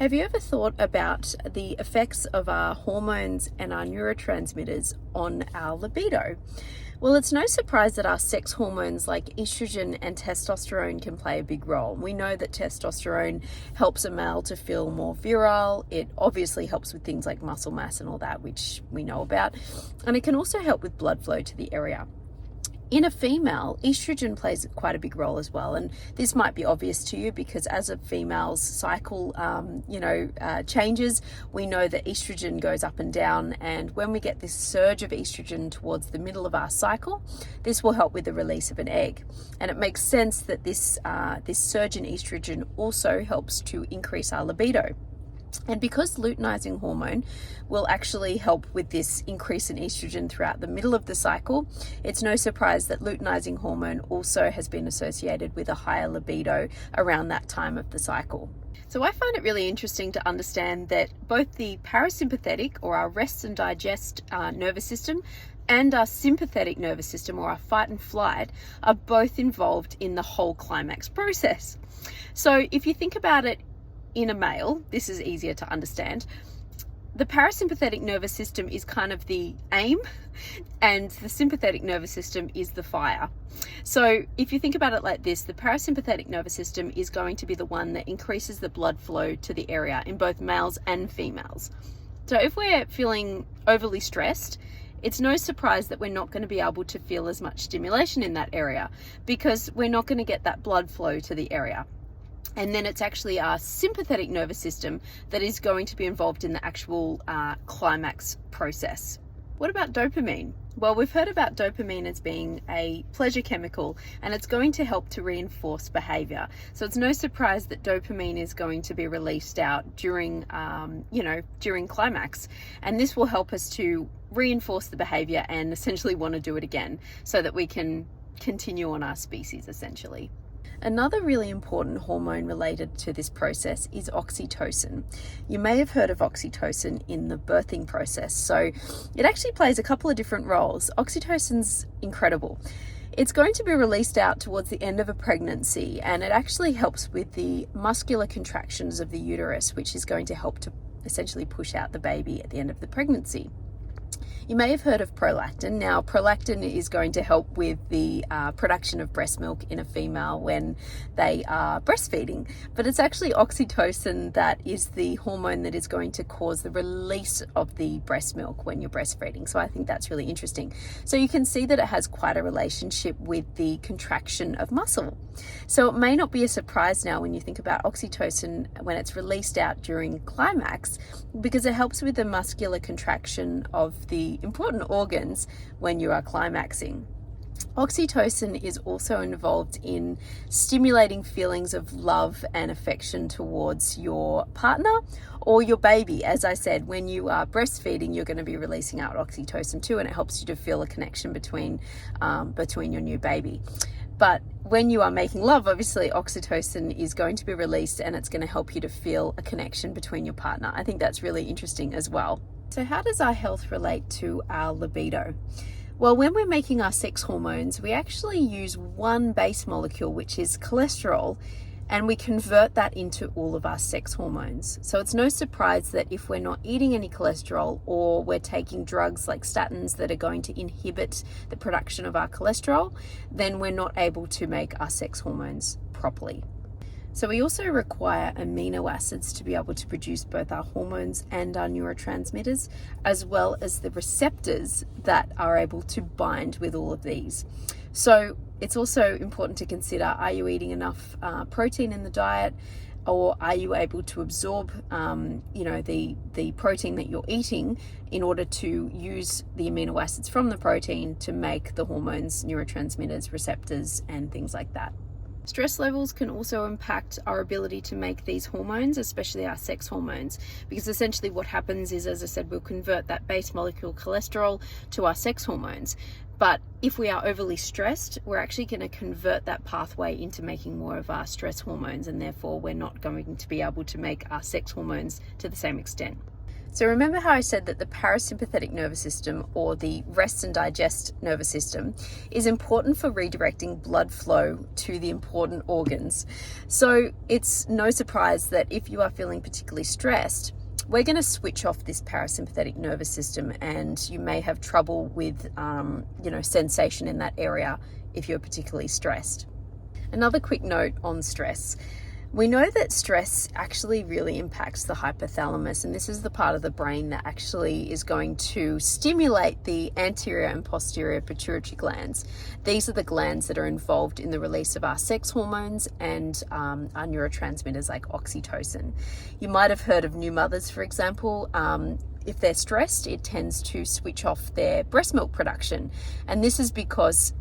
Have you ever thought about the effects of our hormones and our neurotransmitters on our libido? Well, it's no surprise that our sex hormones like estrogen and testosterone can play a big role. We know that testosterone helps a male to feel more virile. It obviously helps with things like muscle mass and all that, which we know about. And it can also help with blood flow to the area. In a female, estrogen plays quite a big role as well, and this might be obvious to you because as a female's cycle, changes, we know that estrogen goes up and down, and when we get this surge of estrogen towards the middle of our cycle, this will help with the release of an egg. And it makes sense that this surge in estrogen also helps to increase our libido. And because luteinizing hormone will actually help with this increase in estrogen throughout the middle of the cycle, it's no surprise that luteinizing hormone also has been associated with a higher libido around that time of the cycle. So I find it really interesting to understand that both the parasympathetic, or our rest and digest nervous system, and our sympathetic nervous system, or our fight and flight, are both involved in the whole climax process. So if you think about it, in a male, this is easier to understand. The parasympathetic nervous system is kind of the aim, and the sympathetic nervous system is the fire. So if you think about it like this, the parasympathetic nervous system is going to be the one that increases the blood flow to the area in both males and females. So if we're feeling overly stressed, it's no surprise that we're not going to be able to feel as much stimulation in that area because we're not going to get that blood flow to the area. And then it's actually our sympathetic nervous system that is going to be involved in the actual climax process. What about dopamine? Well, we've heard about dopamine as being a pleasure chemical, and it's going to help to reinforce behavior. So it's no surprise that dopamine is going to be released out during climax. And this will help us to reinforce the behavior and essentially want to do it again so that we can continue on our species, essentially. Another really important hormone related to this process is oxytocin. You may have heard of oxytocin in the birthing process. So it actually plays a couple of different roles. Oxytocin's incredible. It's going to be released out towards the end of a pregnancy, and it actually helps with the muscular contractions of the uterus, which is going to help to essentially push out the baby at the end of the pregnancy. You may have heard of prolactin. Now, prolactin is going to help with the production of breast milk in a female when they are breastfeeding, but it's actually oxytocin that is the hormone that is going to cause the release of the breast milk when you're breastfeeding. So I think that's really interesting. So you can see that it has quite a relationship with the contraction of muscle. So it may not be a surprise now when you think about oxytocin when it's released out during climax, because it helps with the muscular contraction of the important organs when you are climaxing. Oxytocin is also involved in stimulating feelings of love and affection towards your partner or your baby. As I said, when you are breastfeeding, you're going to be releasing out oxytocin too, and it helps you to feel a connection between your new baby. But when you are making love, obviously oxytocin is going to be released, and it's going to help you to feel a connection between your partner. I think that's really interesting as well. So how does our health relate to our libido? Well, when we're making our sex hormones, we actually use one base molecule, which is cholesterol, and we convert that into all of our sex hormones. So it's no surprise that if we're not eating any cholesterol, or we're taking drugs like statins that are going to inhibit the production of our cholesterol, then we're not able to make our sex hormones properly. So we also require amino acids to be able to produce both our hormones and our neurotransmitters, as well as the receptors that are able to bind with all of these. So it's also important to consider, are you eating enough protein in the diet, or are you able to absorb the protein that you're eating in order to use the amino acids from the protein to make the hormones, neurotransmitters, receptors, and things like that. Stress levels can also impact our ability to make these hormones, especially our sex hormones, because essentially what happens is, as I said, we'll convert that base molecule cholesterol to our sex hormones. But if we are overly stressed, we're actually going to convert that pathway into making more of our stress hormones, and therefore we're not going to be able to make our sex hormones to the same extent. So remember how I said that the parasympathetic nervous system, or the rest and digest nervous system, is important for redirecting blood flow to the important organs. So it's no surprise that if you are feeling particularly stressed, we're going to switch off this parasympathetic nervous system, and you may have trouble with sensation in that area if you're particularly stressed. Another quick note on stress. We know that stress actually really impacts the hypothalamus, and this is the part of the brain that actually is going to stimulate the anterior and posterior pituitary glands. These are the glands that are involved in the release of our sex hormones and our neurotransmitters like oxytocin. You might have heard of new mothers, for example. If they're stressed, it tends to switch off their breast milk production, and this is because,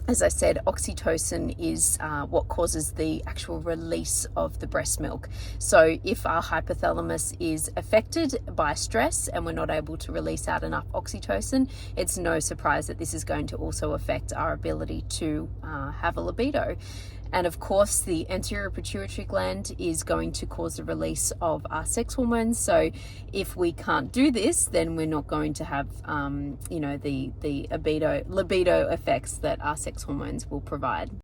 as I said, oxytocin is what causes the actual release of the breast milk. So if our hypothalamus is affected by stress and we're not able to release out enough oxytocin, it's no surprise that this is going to also affect our ability to have a libido. And of course, the anterior pituitary gland is going to cause the release of our sex hormones. So if we can't do this, then we're not going to have, the libido effects that our sex hormones will provide.